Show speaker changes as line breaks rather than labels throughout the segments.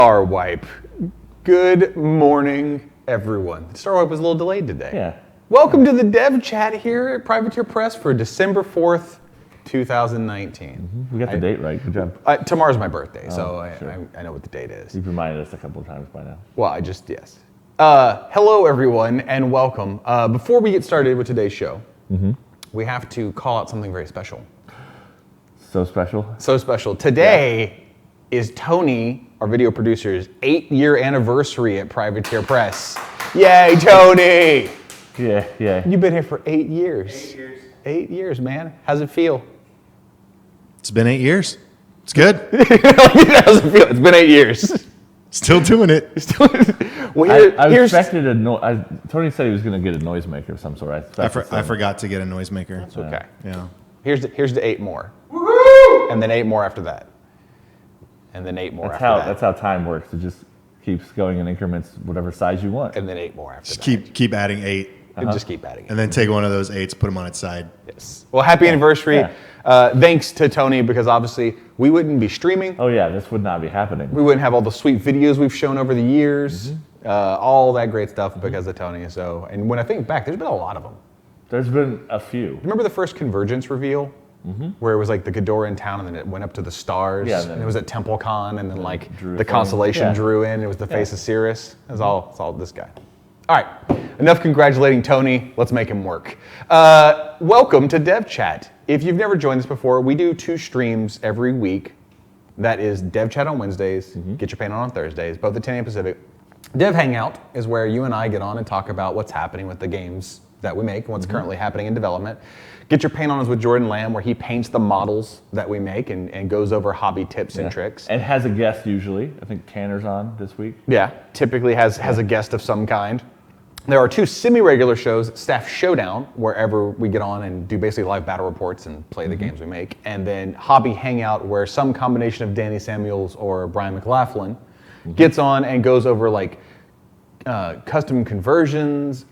Star Wipe. Good morning, everyone. Star Wipe was a little delayed today.
Yeah.
Welcome to the Dev Chat here at Privateer Press for December 4th, 2019.
We got the date right. Good job.
Tomorrow's my birthday, so
sure.
I know what the date is.
You've reminded us a couple of times by now.
Well, yes. Hello, everyone, and welcome. Before we get started with today's show, we have to call out something very special.
So special?
So special. Today is Tony, our video producer's 8-year anniversary at Privateer Press. Yay, Tony!
Yeah.
You've been here for 8 years.
8 years.
8 years, man. How's it feel?
It's been 8 years. It's good.
How's it feel? It's been 8 years.
Still doing it.
Well,
I expected Tony said he was going to get a noisemaker of some sort.
I forgot to get a noisemaker.
It's okay.
Yeah.
Here's the 8 more. Woohoo! And then 8 more after that. And then 8 more after that.
That's how time works. It just keeps going in increments, whatever size you want.
And then 8 more after
Just
that.
keep adding 8.
And just keep adding it.
And then take one of those 8s, put them on its side.
Yes. Well, happy anniversary.
Yeah.
Thanks to Tony, because obviously we wouldn't be streaming.
Oh yeah, this would not be happening.
We wouldn't have all the sweet videos we've shown over the years. All that great stuff because of Tony. So, and when I think back, there's been a lot of them.
There's been a few.
Remember the first Convergence reveal? Where it was like the Ghidorah in town and then it went up to the stars.
Yeah,
and it was at TempleCon and then like
drew
the
a thing.
constellation
Yeah.
drew in. It was the face of Sirius. It's all this guy. All right, enough congratulating Tony. Let's make him work. Welcome to Dev Chat. If you've never joined us before, we do 2 streams every week. That is Dev Chat on Wednesdays, Get Your Paint On Thursdays, both at 10 a.m. Pacific. Dev Hangout is where you and I get on and talk about what's happening with the games that we make and what's currently happening in development. Get Your Paint On is with Jordan Lamb, where he paints the models that we make and goes over hobby tips and tricks.
And has a guest usually. I think Tanner's on this week.
Yeah, typically has a guest of some kind. There are 2 semi-regular shows, Staff Showdown, wherever we get on and do basically live battle reports and play the games we make, and then Hobby Hangout, where some combination of Danny Samuels or Brian McLaughlin gets on and goes over like custom conversions,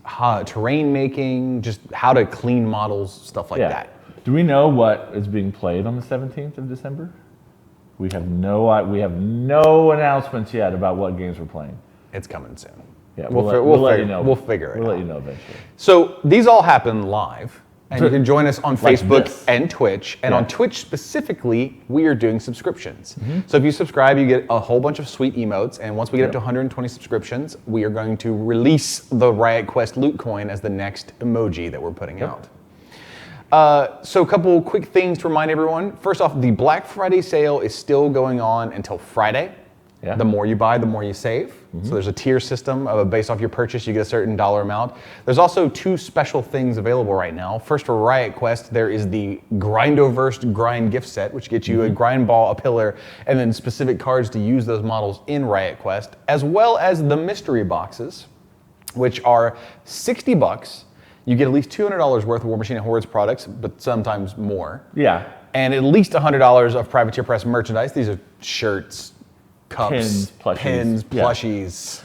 terrain making, just how to clean models, stuff like that.
Do we know what is being played on the 17th of December? We have no announcements yet about what games we're playing.
It's coming soon.
Yeah,
We'll
let you know.
We'll figure it out.
We'll let you know eventually.
So these all happen live, and you can join us on
Like
Facebook
this.
and Twitch. And on Twitch specifically, we are doing subscriptions. So if you subscribe, you get a whole bunch of sweet emotes. And once we get up to 120 subscriptions, we are going to release the Riot Quest loot coin as the next emoji that we're putting out. So a couple quick things to remind everyone. First off, the Black Friday sale is still going on until Friday.
Yeah.
The more you buy, the more you save. So there's a tier system based off your purchase, you get a certain dollar amount. There's also 2 special things available right now. First, for Riot Quest, there is the Grindoverse Grind gift set, which gets you a grind ball, a pillar, and then specific cards to use those models in Riot Quest, as well as the mystery boxes, which are $60. You get at least $200 worth of War Machine Hordes products, but sometimes more.
Yeah.
And at least $100 of Privateer Press merchandise. These are shirts, cups,
Pins,
plushies.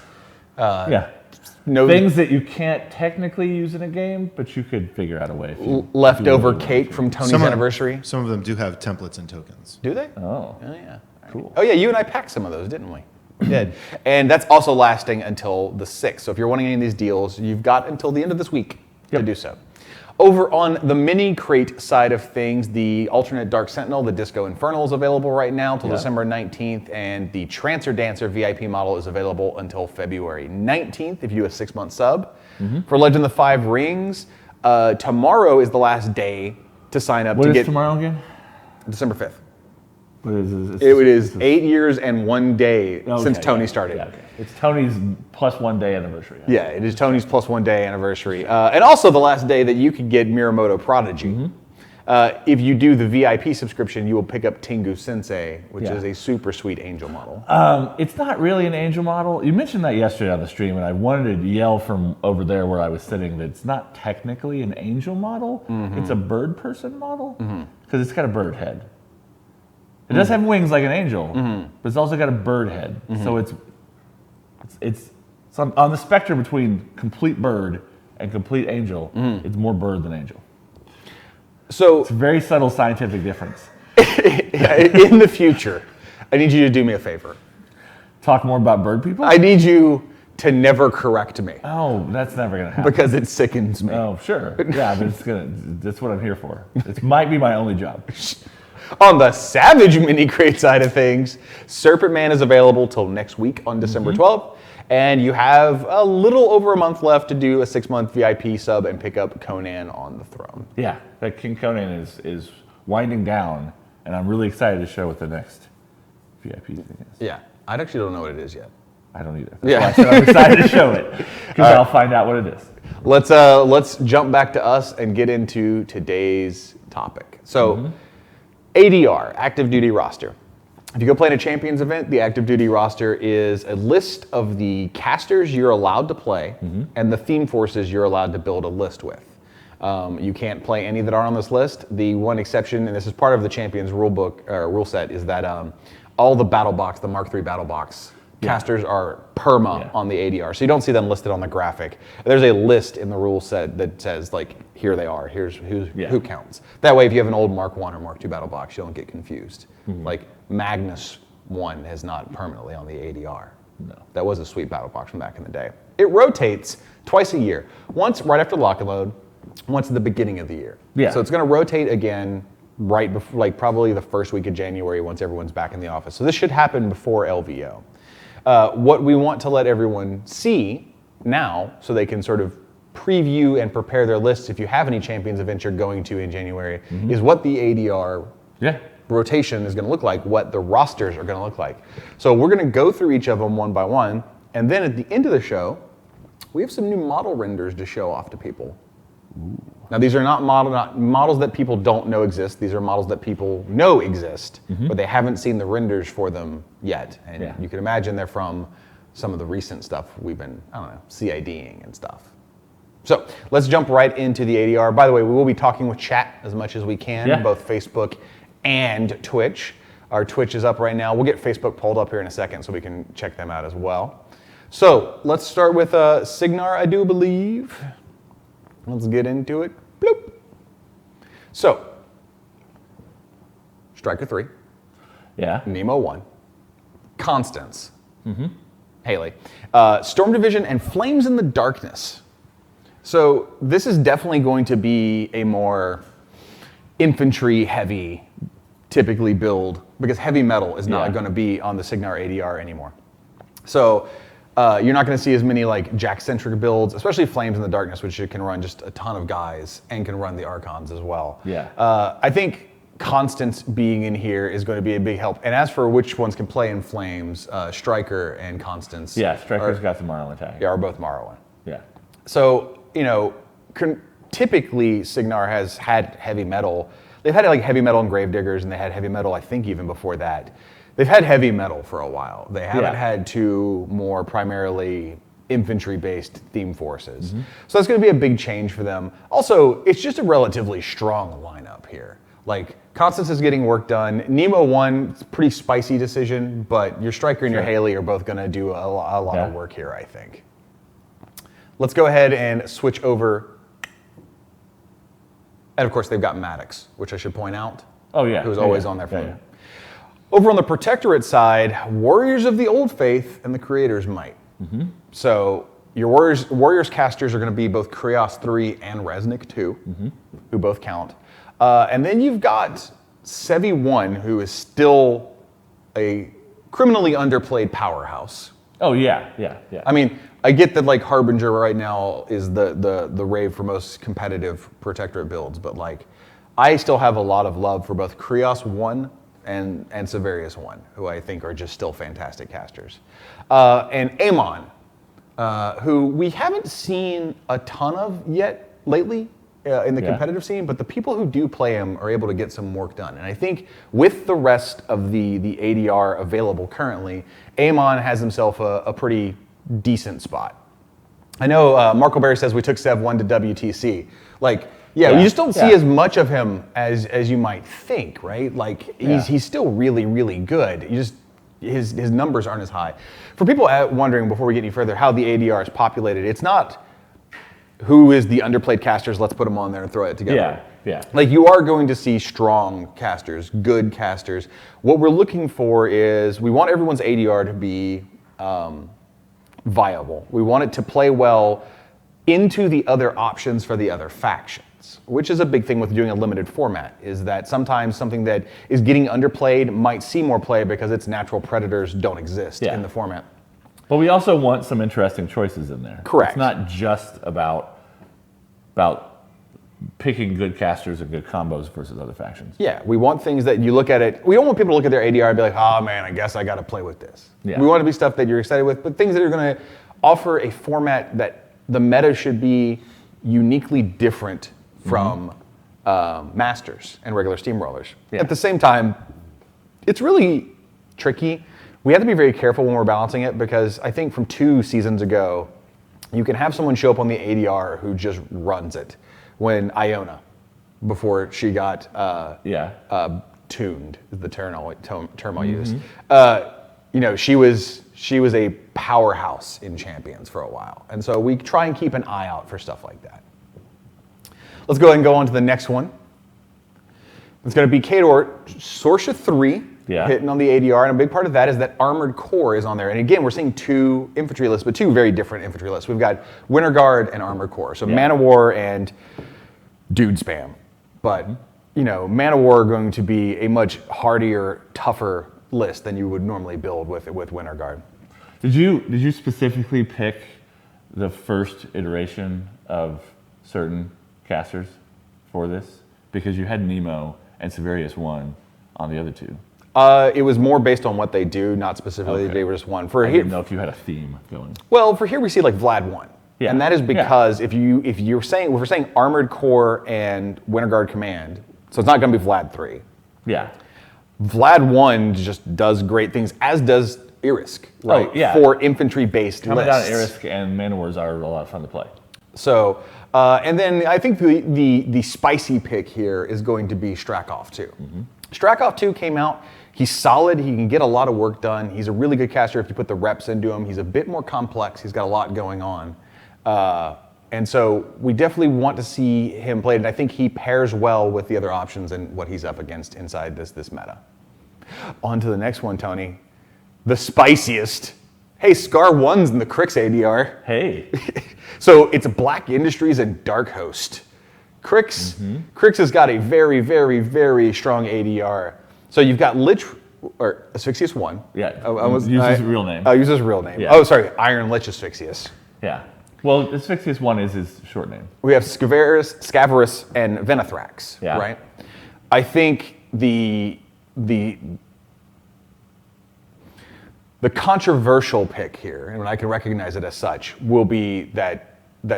Things that you can't technically use in a game, but you could figure out a way.
Leftover cake from Tony's anniversary.
Some of them do have templates and tokens.
Do they?
Oh.
Oh, yeah.
Cool.
Oh, yeah, you and I packed some of those, didn't we? We did. And that's also lasting until the 6th. So if you're wanting any of these deals, you've got until the end of this week to do so. Over on the mini crate side of things, the alternate Dark Sentinel, the Disco Infernal, is available right now until December 19th, and the Trancer Dancer VIP model is available until February 19th if you do a 6-month sub. For Legend of the 5 Rings, tomorrow is the last day to sign up
What
to
is
get
tomorrow again?
December 5th.
What is
It is 8 years and 1 day since Tony started.
Yeah, okay. It's Tony's plus 1 day anniversary.
Yeah, it is Tony's plus 1 day anniversary. And also the last day that you can get Miramoto Prodigy. If you do the VIP subscription, you will pick up Tengu Sensei, which is a super sweet angel model.
It's not really an angel model. You mentioned that yesterday on the stream, and I wanted to yell from over there where I was sitting that it's not technically an angel model. It's a bird person model because it's got a bird head. It does have wings like an angel, but it's also got a bird head. So it's on the spectrum between complete bird and complete angel. It's more bird than angel.
So
it's a very subtle scientific difference.
in the future, I need you to do me a favor.
Talk more about bird people?
I need you to never correct me
Oh, that's never going to happen.
because it sickens me.
Oh, sure. Yeah, but that's what I'm here for. It might be my only job.
On the Savage mini crate side of things, Serpent Man is available till next week on December 12th. And you have a little over a month left to do a 6-month VIP sub and pick up Conan on the Throne.
Yeah, that King Conan is winding down, and I'm really excited to show what the next VIP thing is.
Yeah, I actually don't know what it is yet.
I don't either.
Yeah.
That's why I said I'm excited to show it, because I'll find out what it is.
Let's jump back to us and get into today's topic. So, ADR, Active Duty Roster. If you go play in a Champions event, the Active Duty roster is a list of the casters you're allowed to play and the theme forces you're allowed to build a list with. You can't play any that aren't on this list. The one exception, and this is part of the Champions rule set, is that all the battle box, the Mark III battle box casters are perma on the ADR, so you don't see them listed on the graphic. There's a list in the rule set that says like, here they are. Here's who counts. That way, if you have an old Mark I or Mark II battle box, you don't get confused. Like Magnus 1 is not permanently on the ADR.
No.
That was a sweet battle box from back in the day. It rotates twice a year. Once right after lock and load, once at the beginning of the year.
Yeah.
So it's going to rotate again right before, like probably the first week of January once everyone's back in the office. So this should happen before LVO. What we want to let everyone see now, so they can sort of preview and prepare their lists if you have any Champions events you're going to in January, is what the ADR rotation is going to look like, what the rosters are going to look like. So we're going to go through each of them one by one, and then at the end of the show, we have some new model renders to show off to people. Ooh. Now these are not models that people don't know exist. These are models that people know exist, but they haven't seen the renders for them yet. And you can imagine they're from some of the recent stuff we've been, I don't know, CIDing and stuff. So let's jump right into the ADR. By the way, we will be talking with chat as much as we can, both Facebook and Twitch. Our Twitch is up right now. We'll get Facebook pulled up here in a second so we can check them out as well. So let's start with Signar, I do believe. Let's get into it. Bloop. So, Striker 3.
Yeah.
Nemo 1. Constance. Haley. Storm Division and Flames in the Darkness. So this is definitely going to be a more infantry heavy typically build, because heavy metal is not going to be on the Signar ADR anymore. So you're not going to see as many like Jack-centric builds, especially Flames in the Darkness, which can run just a ton of guys and can run the Archons as well.
Yeah.
I think Constance being in here is going to be a big help. And as for which ones can play in Flames, Striker and Constance.
Yeah, Striker's got the Marlin attack.
Yeah, are both Morrowind.
Yeah.
So, you know, typically Signar has had heavy metal. They've had like heavy metal and Gravediggers, and they had heavy metal, I think, even before that. They've had heavy metal for a while. They haven't had two more primarily infantry-based theme forces. So that's going to be a big change for them. Also, it's just a relatively strong lineup here. Like, Constance is getting work done. Nemo 1, it's a pretty spicy decision, but your Striker and your Haley are both going to do a lot of work here, I think. Let's go ahead and switch over. And of course, they've got Maddox, which I should point out.
Oh, yeah.
Who's always on there for them. Over on the Protectorate side, Warriors of the Old Faith and the Creator's Might. So your Warriors casters are going to be both Krios 3 and Resnick 2, who both count. And then you've got Sevi 1, who is still a criminally underplayed powerhouse.
Oh, yeah.
I mean, I get that like Harbinger right now is the rave for most competitive Protectorate builds, but like I still have a lot of love for both Krios 1 and Severius 1, who I think are just still fantastic casters. And Amon, who we haven't seen a ton of yet lately in the competitive scene, but the people who do play him are able to get some work done. And I think with the rest of the ADR available currently, Amon has himself a pretty decent spot. I know Marco Berry says we took Sev 1 to WTC. Like, you just don't see as much of him as you might think, right? Like, he's still really, really good. You just his numbers aren't as high. For people wondering, before we get any further, how the ADR is populated, it's not who is the underplayed casters, let's put them on there and throw it together.
Yeah.
Like, you are going to see strong casters, good casters. What we're looking for is, we want everyone's ADR to be viable. We want it to play well into the other options for the other factions, which is a big thing with doing a limited format, is that sometimes something that is getting underplayed might see more play because its natural predators don't exist in the format.
But we also want some interesting choices in there.
Correct.
It's not just about picking good casters and good combos versus other factions.
Yeah, we want things that you look at it. We don't want people to look at their ADR and be like, oh man, I guess I got to play with this. Yeah. We want it to be stuff that you're excited with, but things that are going to offer a format that the meta should be uniquely different from Masters and regular Steamrollers. Yeah. At the same time, it's really tricky. We have to be very careful when we're balancing it, because I think from 2 seasons ago, you can have someone show up on the ADR who just runs it. When Iona, before she got tuned, is the term I'll use. You know, she was a powerhouse in Champions for a while, and so we try and keep an eye out for stuff like that. Let's go ahead and go on to the next one. It's going to be Khador, Sorsha 3, hitting on the ADR, and a big part of that is that Armored Core is on there. And again, we're seeing 2 infantry lists, but 2 very different infantry lists. We've got Winter Guard and Armored Core, so Man of War and dude spam. But, you know, Man of War are going to be a much hardier, tougher list than you would normally build with Winter Guard.
Did you specifically pick the first iteration of certain casters for this? Because you had Nemo and Severius 1 on the other 2.
It was more based on what they do, not specifically they were just one.
I didn't know if you had a theme going.
Well, for here we see like Vlad 1. Yeah. And that is because if we're saying Armored Core and Winter Guard Command, so it's not going to be Vlad 3.
Yeah.
Vlad 1 just does great things, as does Irisk, right? For infantry-based lists.
Coming down Irisk and Man of Wars are a lot of fun to play.
So, and then I think the spicy pick here is going to be Strakov 2. Strakov 2 came out. He's solid. He can get a lot of work done. He's a really good caster if you put the reps into him. He's a bit more complex. He's got a lot going on. And so we definitely want to see him played, and I think he pairs well with the other options and what he's up against inside this meta. On to the next one, Tony. The spiciest. Hey, Scar 1's in the Crix ADR.
Hey.
So it's Black Industries and Dark Host. Crix has got a very, very, very strong ADR. So you've got Lich, or Asphyxius 1.
Yeah, use his real name.
I'll use his real name. Yeah. Oh, sorry, Iron Lich Asphyxius.
Yeah. Well, Asphyxius 1 is his short name.
We have Scavarus and Venethrax, right? I think the controversial pick here, and I can recognize it as such, will be that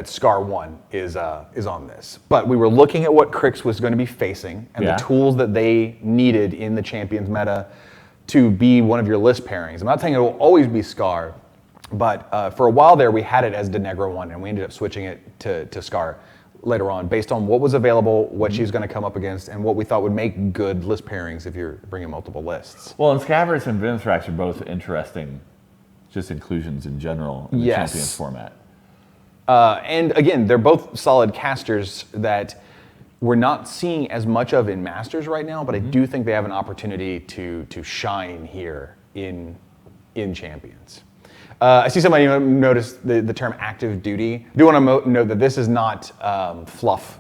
Scar 1 is on this. But we were looking at what Crix was going to be facing and the tools that they needed in the Champions meta to be one of your list pairings. I'm not saying it will always be Scar, but for a while there we had it as Denegro 1, and we ended up switching it to Scar later on based on what was available, what she's going to come up against, and what we thought would make good list pairings if you're bringing multiple lists.
Well, and Scavarus and Venethrax are both interesting just inclusions in general in the Champions format.
And again, they're both solid casters that we're not seeing as much of in Masters right now, but I do think they have an opportunity to shine here in Champions. I see somebody noticed the term active duty. I do want to note that this is not fluff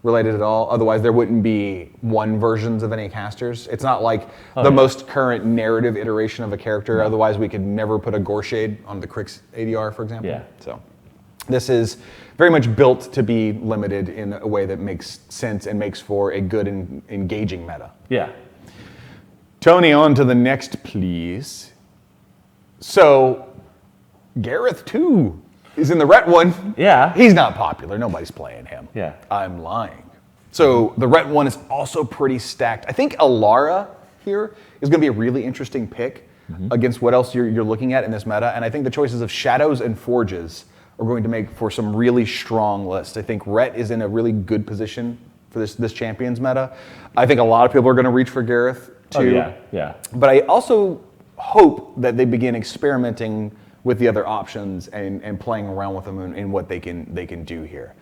related at all. Otherwise, there wouldn't be 1 versions of any casters. It's not like the most current narrative iteration of a character. No. Otherwise, we could never put a Gorshade on the Crix ADR, for example.
Yeah.
So this is very much built to be limited in a way that makes sense and makes for a good and engaging meta.
Yeah.
Tony, on to the next, please. So, Gareth 2 is in the Ret 1.
Yeah.
He's not popular. Nobody's playing him.
Yeah.
I'm lying. So, the Ret 1 is also pretty stacked. I think Alara here is going to be a really interesting pick against what else you're looking at in this meta. And I think the choices of Shadows and Forges are going to make for some really strong lists. I think Ret is in a really good position for this Champions meta. I think a lot of people are going to reach for Gareth too.
Yeah.
But I also hope that they begin experimenting with the other options and playing around with them in what they can do here.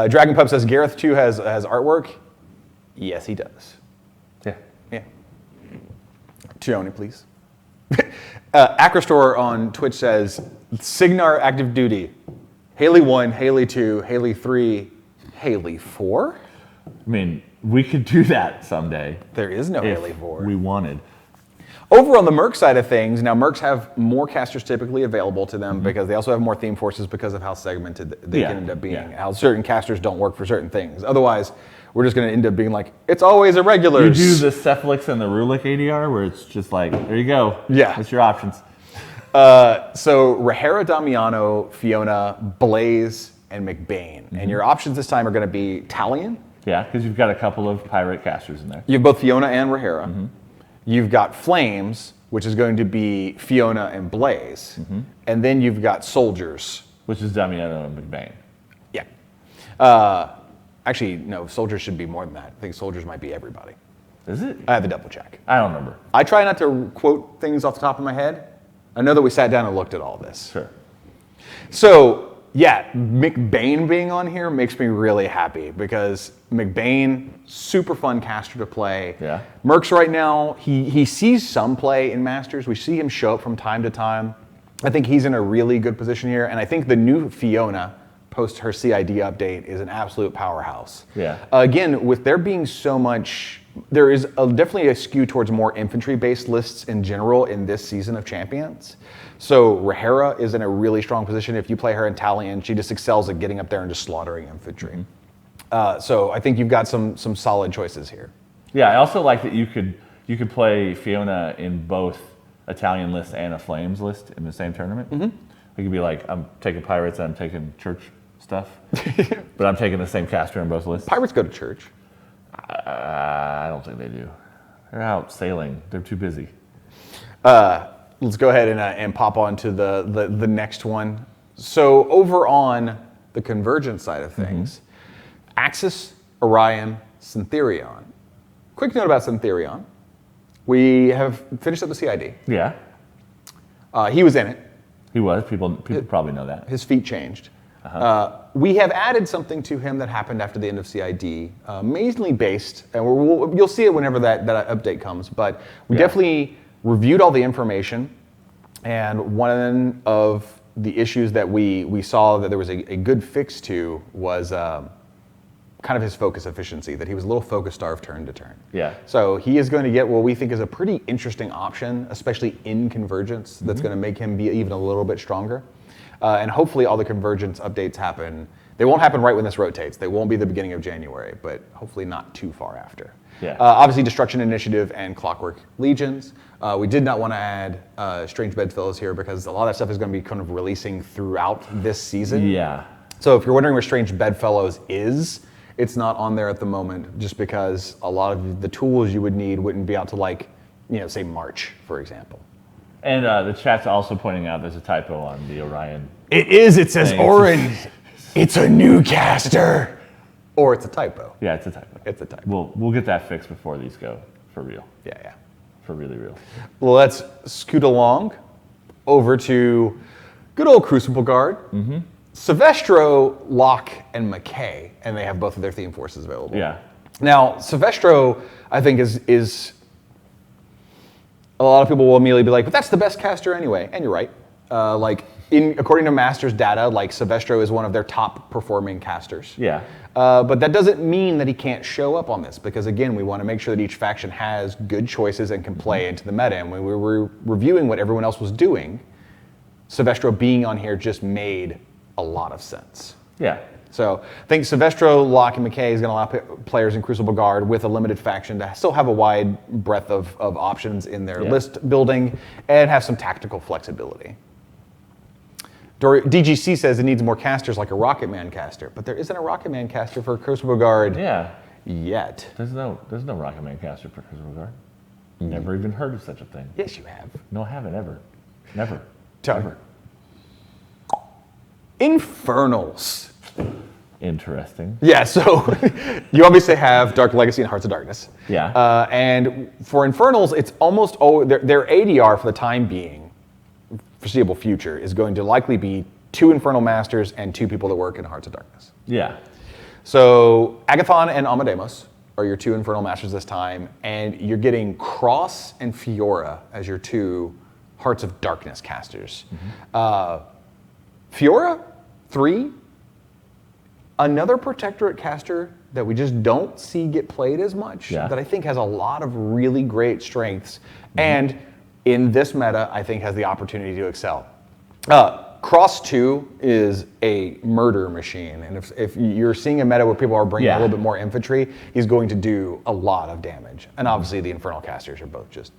Dragon Pup says Gareth 2 has artwork. Yes, he does.
Yeah.
Tioni, please. Acrostor on Twitch says, Signar active duty. Haley 1, Haley 2, Haley 3, Haley 4?
I mean, we could do that someday.
There is no
if
Haley 4.
we wanted.
Over on the Merc side of things, now Mercs have more casters typically available to them because they also have more theme forces because of how segmented they can end up being, how certain casters don't work for certain things. Otherwise, we're just going to end up being like, it's always irregulars.
You do the Cephalix and the Rulik ADR where it's just like, there you go.
Yeah.
That's your options.
So Rahera, Damiano, Fiona, Blaze, and McBain. And your options this time are going to be Talion.
Yeah, because you've got a couple of pirate casters in there.
You have both Fiona and Rahera. You've got Flames, which is going to be Fiona and Blaze. And then you've got Soldiers.
Which is Damiano and McBain.
Yeah. Actually, no, Soldiers should be more than that. I think Soldiers might be everybody.
Is it?
I have to double check.
I don't remember.
I try not to quote things off the top of my head. I know that we sat down and looked at all this.
Sure.
So, yeah, McBain being on here makes me really happy because McBain, super fun caster to play.
Yeah.
Mercs right now, he sees some play in Masters. We see him show up from time to time. I think he's in a really good position here, and I think the new Fiona, post her CID update, is an absolute powerhouse.
Yeah.
Again, with there being so much, there is definitely a skew towards more infantry-based lists in general in this season of Champions. So Rahera is in a really strong position. If you play her in Talion, she just excels at getting up there and just slaughtering infantry. So I think you've got some solid choices here.
Yeah, I also like that you could play Fiona in both Italian list and a Flames list in the same tournament. It could be like, I'm taking pirates and I'm taking church stuff, but I'm taking the same caster in both lists.
Pirates go to church.
I don't think they do. They're out sailing. They're too busy.
Let's go ahead and pop on to the next one. So over on the Convergence side of things, Axis, Orion, Syntherion. Quick note about Syntherion. We have finished up the CID.
Yeah,
He was in it.
he was. People probably know that.
His feet changed. We have added something to him that happened after the end of CID, mainly based, and you'll see it whenever that update comes, but we definitely reviewed all the information, and one of the issues that we saw that there was a good fix to was kind of his focus efficiency, that he was a little focus starved turn to turn.
Yeah.
So he is going to get what we think is a pretty interesting option, especially in Convergence, that's going to make him be even a little bit stronger. And hopefully all the Convergence updates happen. They won't happen right when this rotates. They won't be the beginning of January, but hopefully not too far after.
Yeah.
Obviously, Destruction Initiative and Clockwork Legions. We did not want to add Strange Bedfellows here because a lot of that stuff is going to be kind of releasing throughout this season.
Yeah.
So if you're wondering where Strange Bedfellows is, it's not on there at the moment just because a lot of the tools you would need wouldn't be out to say March, for example.
And the chat's also pointing out there's a typo on the Orion.
It is. It says
Thanks.
orange. It's a new caster. Or it's a typo.
Yeah, it's a typo.
It's a typo.
We'll get that fixed before these go for real.
Yeah.
For really real.
Well, let's scoot along over to good old Crucible Guard. Silvestro, Locke, and McKay, and they have both of their theme forces available.
Yeah.
Now, Silvestro, I think, is a lot of people will immediately be like, but that's the best caster anyway, and you're right. According to Masters data, Silvestro is one of their top performing casters.
Yeah.
But that doesn't mean that he can't show up on this, because again, we want to make sure that each faction has good choices and can play into the meta. And when we were reviewing what everyone else was doing, Silvestro being on here just made a lot of sense.
Yeah.
So I think Silvestro, Locke, and McKay is going to allow players in Crucible Guard with a limited faction to still have a wide breadth of options in their list building and have some tactical flexibility. DGC says it needs more casters like a Rocket Man caster, but there isn't a Rocket Man caster for Crucible Guard yet.
There's no Rocket Man caster for Crucible Guard. Never even heard of such a thing.
Yes, you have.
No, I haven't ever. Never.
Ever. Infernals.
Interesting.
Yeah, so you obviously have Dark Legacy and Hearts of Darkness.
Yeah.
And for Infernals, it's almost their ADR for the time being, foreseeable future, is going to likely be 2 Infernal Masters and 2 people that work in Hearts of Darkness.
Yeah.
So Agathon and Amadeus are your 2 Infernal Masters this time, and you're getting Cross and Fiora as your 2 Hearts of Darkness casters. Fiora, 3. Another Protectorate caster that we just don't see get played as much, that I think has a lot of really great strengths, and in this meta, I think has the opportunity to excel. Cross 2 is a murder machine, and if you're seeing a meta where people are bringing a little bit more infantry, he's going to do a lot of damage. And obviously the Infernal casters are both just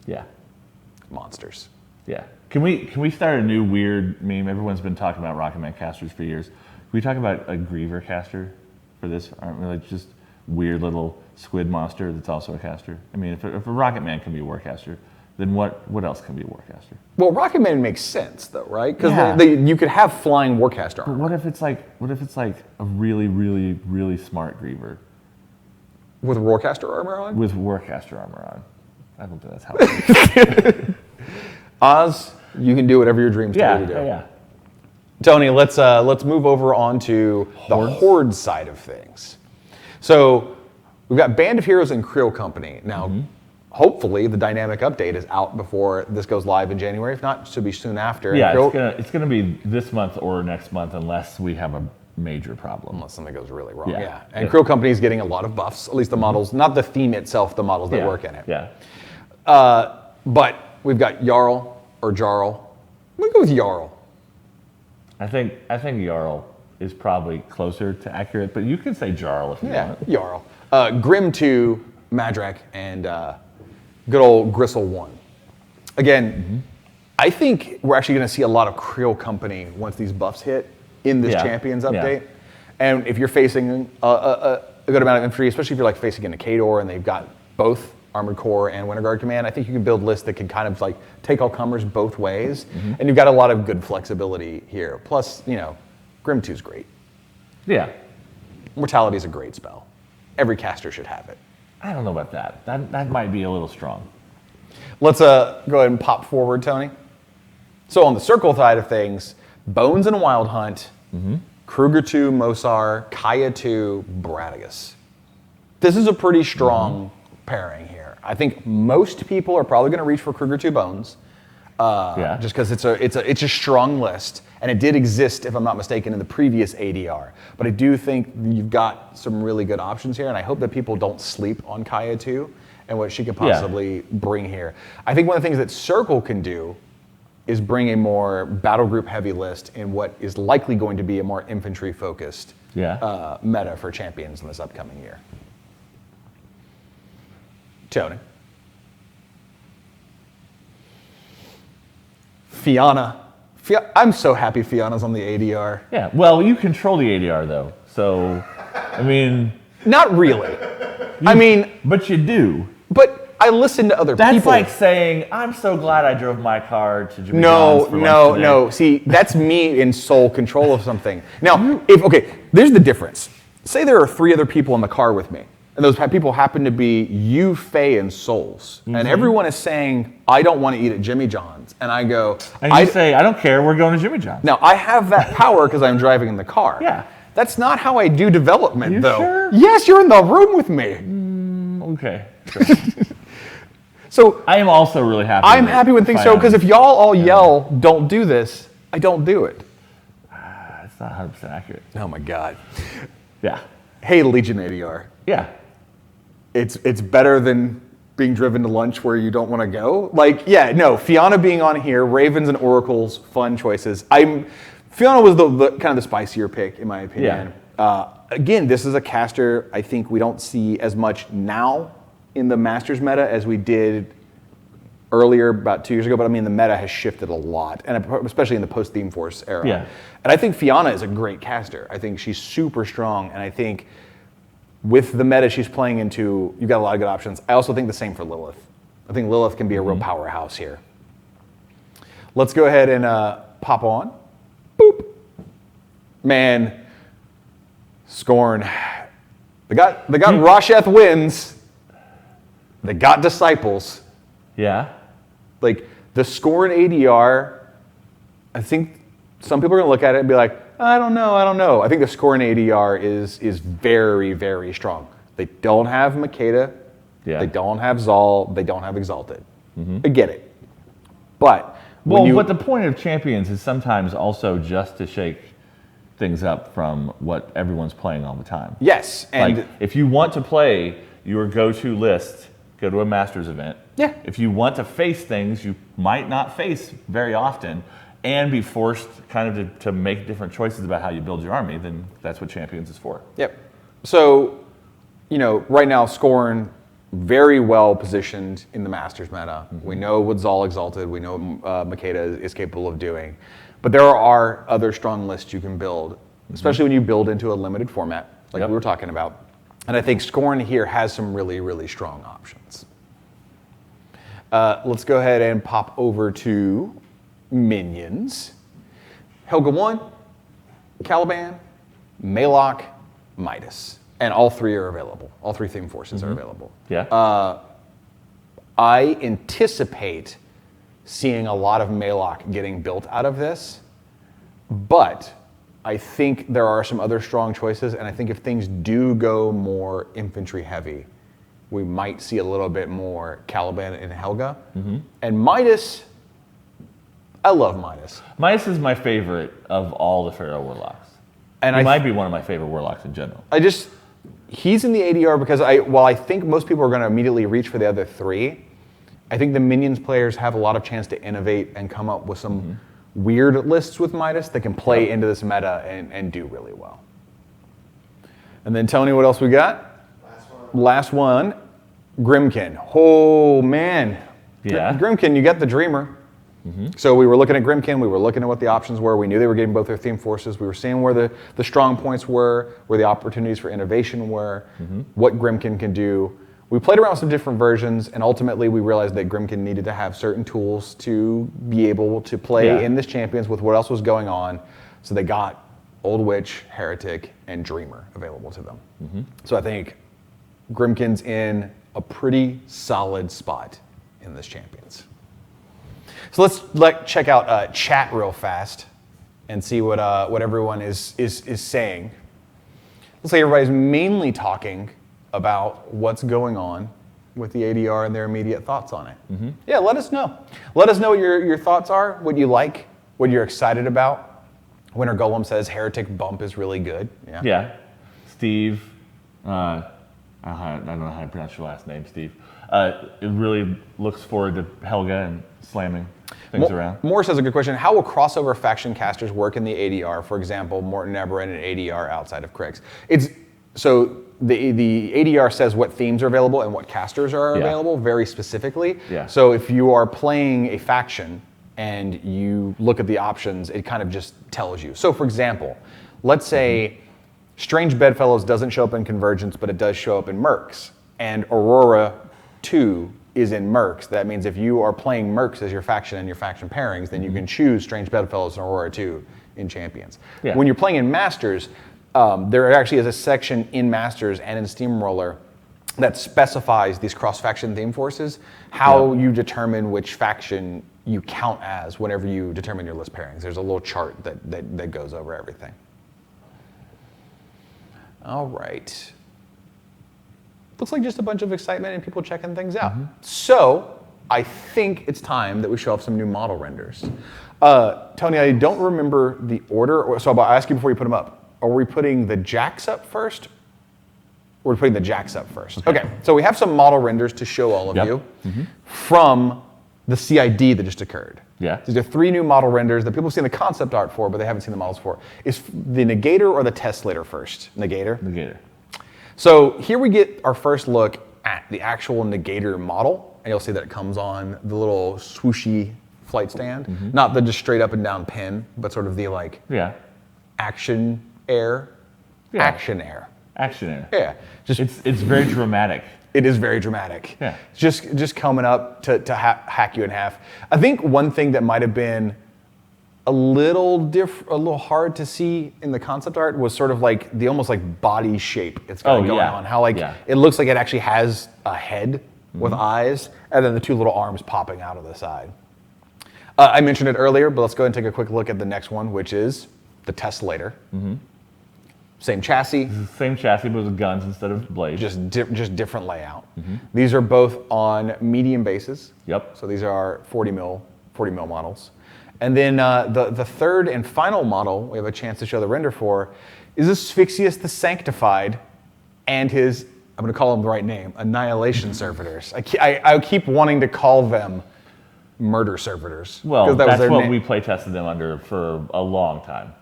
monsters.
Yeah. Can we start a new weird meme? Everyone's been talking about Rocket Man casters for years. Can we talk about a Griever caster for this? Aren't we like just weird little squid monster that's also a caster? I mean, if a Rocket Man can be a Warcaster, then what else can be a Warcaster?
Well, Rocket Man makes sense though, right? Because you could have flying Warcaster armor.
But what if it's like a really, really, really smart Griever?
With Warcaster armor on?
With Warcaster armor on. I don't think that's how it works.
Oz, you can do whatever your dreams tell you to do.
Yeah.
Tony, let's move over onto the Horde side of things. So we've got Band of Heroes and Creel Company. Now, hopefully the dynamic update is out before this goes live in January. If not, it should be soon after.
Yeah, it's gonna be this month or next month unless we have a major problem.
Unless something goes really wrong, And Creel Company is getting a lot of buffs, at least the models, not the theme itself, the models that work in it.
Yeah.
But we've got Jarl or Jarl. I'm gonna go with Jarl.
I think Jarl is probably closer to accurate, but you can say Jarl if you want.
Jarl. Grim 2, Madrak, and good old Gristle 1. Again, I think we're actually going to see a lot of Creel Company once these buffs hit in this Champions update. And if you're facing a good amount of infantry, especially if you're like facing an Akador and they've got both Armored Core and Winter Guard Command, I think you can build lists that can kind of like take all comers both ways. And you've got a lot of good flexibility here. Plus, Grim 2's great.
Yeah.
Mortality is a great spell. Every caster should have it.
I don't know about that. That might be a little strong.
Let's go ahead and pop forward, Tony. So on the circle side of things, Bones and Wild Hunt, Kruger 2, Mosar, Kaya 2, Bradigus. This is a pretty strong pairing here. I think most people are probably going to reach for Kruger 2 Bones, just because it's a strong list, and it did exist, if I'm not mistaken, in the previous ADR. But I do think you've got some really good options here, and I hope that people don't sleep on Kaya 2 and what she can possibly bring here. I think one of the things that Circle can do is bring a more battle group heavy list in what is likely going to be a more infantry focused meta for champions in this upcoming year. Tony. Fianna. I'm so happy Fianna's on the ADR.
Yeah, well, you control the ADR though, so, I mean...
Not really.
But you do.
But I listen to other people.
That's like saying, I'm so glad I drove my car to Jimmy
No.
John's for lunch today.
See, that's me in sole control of something. Now, there's the difference. Say there are 3 other people in the car with me, and those people happen to be you, Faye, and Souls. And everyone is saying, I don't want to eat at Jimmy John's. And I go...
And you say, I don't care, we're going to Jimmy John's.
Now, I have that power because I'm driving in the car.
Yeah.
That's not how I do development, though.
Sure?
Yes, you're in the room with me.
Okay. Sure.
So
I am also really happy.
I'm happy when things show, because if y'all all yell, don't do this, I don't do it.
It's not 100% accurate.
Oh my God.
Yeah.
Hey, Legion ADR.
Yeah.
It's better than being driven to lunch where you don't want to go. Fianna being on here, Ravens and Oracles, fun choices. Fianna was the kind of the spicier pick, in my opinion. Again, this is a caster I think we don't see as much now in the Masters meta as we did earlier, about 2 years ago, but the meta has shifted a lot, and especially in the post-Theme Force era.
Yeah.
And I think Fianna is a great caster. I think she's super strong, and I think with the meta she's playing into, you've got a lot of good options. I also think the same for Lilith. I think Lilith can be a real powerhouse here. Let's go ahead and pop on. Boop. Man, Scorn. They got Rosheth Winds. They got Disciples.
Yeah.
Like, the Scorn ADR, I think some people are going to look at it and be like, I don't know. I think the Scorn ADR is very, very strong. They don't have Makeda.
Yeah.
They don't have Zal. They don't have Exalted. I get it. But
Well, but the point of Champions is sometimes also just to shake things up from what everyone's playing all the time.
Yes, and
Like, if you want to play your go-to list, go to a Masters event.
Yeah.
If you want to face things you might not face very often and be forced kind of to make different choices about how you build your army, then that's what Champions is for.
Yep. So, right now, Scorn, very well positioned in the Masters meta. We know what Zal Exalted, we know Makeda is capable of doing. But there are other strong lists you can build, especially when you build into a limited format, like we were talking about. And I think Scorn here has some really, really strong options. Let's go ahead and pop over to minions. Helga 1, Caliban, Malok, Midas. And all three are available. All three theme forces are available.
Yeah.
I anticipate seeing a lot of Malok getting built out of this, but I think there are some other strong choices, and I think if things do go more infantry heavy, we might see a little bit more Caliban and Helga. And Midas, I love Midas.
Midas is my favorite of all the Pharaoh Warlocks.
And
He
I
might be one of my favorite Warlocks in general.
He's in the ADR because while I think most people are going to immediately reach for the other three, I think the minions players have a lot of chance to innovate and come up with some weird lists with Midas that can play into this meta and do really well. And then Tony, what else we got? Last one, Grimkin. Oh man,
Yeah.
Grimkin, you got the Dreamer. So we were looking at Grimkin, we were looking at what the options were, we knew they were getting both their theme forces, we were seeing where the strong points were, where the opportunities for innovation were, what Grimkin can do. We played around with some different versions, and ultimately we realized that Grimkin needed to have certain tools to be able to play in this Champions with what else was going on, so they got Old Witch, Heretic, and Dreamer available to them. So I think Grimkin's in a pretty solid spot in this Champions. So let's check out chat real fast and see what everyone is saying. Looks like everybody's mainly talking about what's going on with the ADR and their immediate thoughts on it. Yeah, let us know. Let us know what your thoughts are, what you like, what you're excited about. Winter Golem says Heretic Bump is really good.
Yeah. Steve, I don't know how to pronounce your last name, Steve. It really looks forward to Helga and slamming things around.
Moore says a good question. How will crossover faction casters work in the ADR? For example, Morton Eberron and ADR outside of Crix. So the ADR says what themes are available and what casters are available very specifically.
Yeah.
So if you are playing a faction and you look at the options, it kind of just tells you. So for example, let's say Strange Bedfellows doesn't show up in Convergence, but it does show up in Mercs. And Aurora 2 is in Mercs. That means if you are playing Mercs as your faction and your faction pairings, then you can choose Strange Bedfellows and Aurora 2 in Champions.
Yeah.
When you're playing in Masters, there actually is a section in Masters and in Steamroller that specifies these cross-faction theme forces, how you determine which faction you count as whenever you determine your list pairings. There's a little chart that goes over everything. All right. Looks like just a bunch of excitement and people checking things out. So I think it's time that we show off some new model renders. Tony, I don't remember the order, so I'll ask you before you put them up. Are we putting the jacks up first? Or are we putting the jacks up first? Okay, so we have some model renders to show all of you from the CID that just occurred.
Yeah.
These are 3 new model renders that people have seen the concept art for, but they haven't seen the models for. Is the Negator or the Tesslator first? Negator?
Negator.
So here we get our first look at the actual Negator model, and you'll see that it comes on the little swooshy flight stand. Not the just straight up and down pin, but sort of the like action air.
Yeah.
Action air.
Action air.
Yeah. Just
It's very dramatic.
It is very dramatic.
Yeah.
Just coming up to hack you in half. I think one thing that might have been a little hard to see in the concept art was sort of like the almost like body shape it's got going on. How it looks like it actually has a head with eyes, and then the 2 little arms popping out of the side. I mentioned it earlier, but let's go ahead and take a quick look at the next one, which is the Tesslator. Same chassis.
Same chassis, but with guns instead of blades.
Just different layout. These are both on medium bases.
Yep.
So these are 40 mil 40 mil models. And then the third and final model we have a chance to show the render for is Asphyxius the Sanctified and his, I'm going to call them the right name, Annihilation Servitors. I keep wanting to call them Murder Servitors.
Well,
that
that's what
name.
we play tested them under for a long time.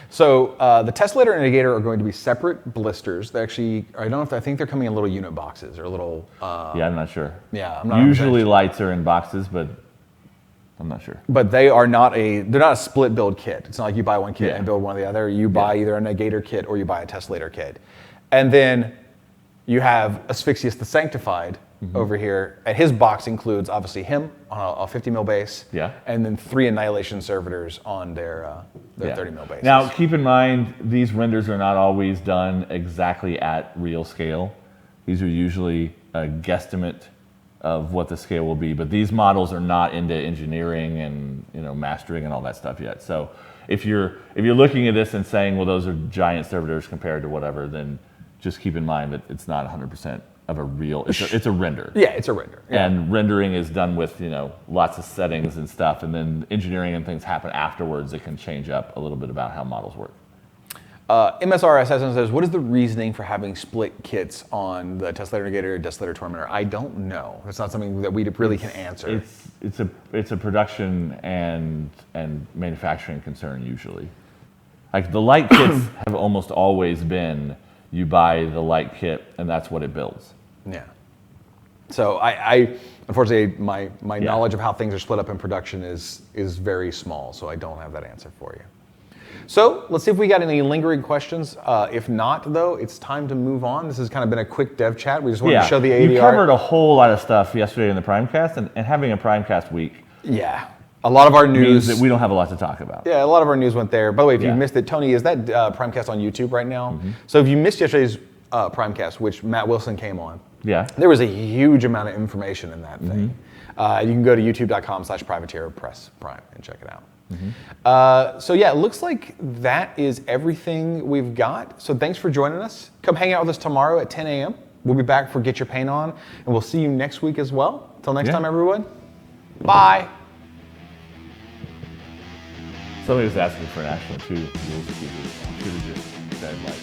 So the tessellator and negator are going to be separate blisters. They actually, I think they're coming in little unit boxes or little.
Yeah, I'm not sure.
Yeah, I'm not.
Usually lights are in boxes, but I'm not sure.
But they're not a split build kit. It's not like you buy one kit and build one or the other. You buy either a negator kit or you buy a tessellator kit. And then you have Asphyxius the Sanctified over here. And his box includes obviously him on a 50 mil base.
Yeah.
And then 3 Annihilation Servitors on their 30 mil base.
Now, keep in mind, these renders are not always done exactly at real scale. These are usually a guesstimate of what the scale will be, but these models are not into engineering and mastering and all that stuff yet. So if you're looking at this and saying, well, those are giant servitors compared to whatever, then just keep in mind that it's not 100% of a real. It's a render.
Yeah, it's a render. Yeah.
And rendering is done with lots of settings and stuff, and then engineering and things happen afterwards that can change up a little bit about how models work.
MSRS says, what is the reasoning for having split kits on the tessellator negator or tessellator tormentor? I don't know. It's not something that we really can answer.
It's a production and manufacturing concern usually. Like the light kits have almost always been you buy the light kit and that's what it builds.
Yeah. So I unfortunately my knowledge of how things are split up in production is very small, so I don't have that answer for you. So let's see if we got any lingering questions. If not, though, it's time to move on. This has kind of been a quick dev chat. We just wanted to show the ADR.
You covered a whole lot of stuff yesterday in the Primecast, and having a Primecast week.
Yeah. A lot of our news.
Means that we don't have a lot to talk about.
Yeah, a lot of our news went there. By the way, if you missed it, Tony, is that Primecast on YouTube right now? So if you missed yesterday's Primecast, which Matt Wilson came on, there was a huge amount of information in that thing. You can go to youtube.com/privateerpressprime and check it out. So yeah, it looks like that is everything we've got. So thanks for joining us. Come hang out with us tomorrow at 10 a.m. We'll be back for Get Your Paint On, and we'll see you next week as well. Until next time, everyone. Bye.
Somebody was asking for an actual 2 rules. You should have just said like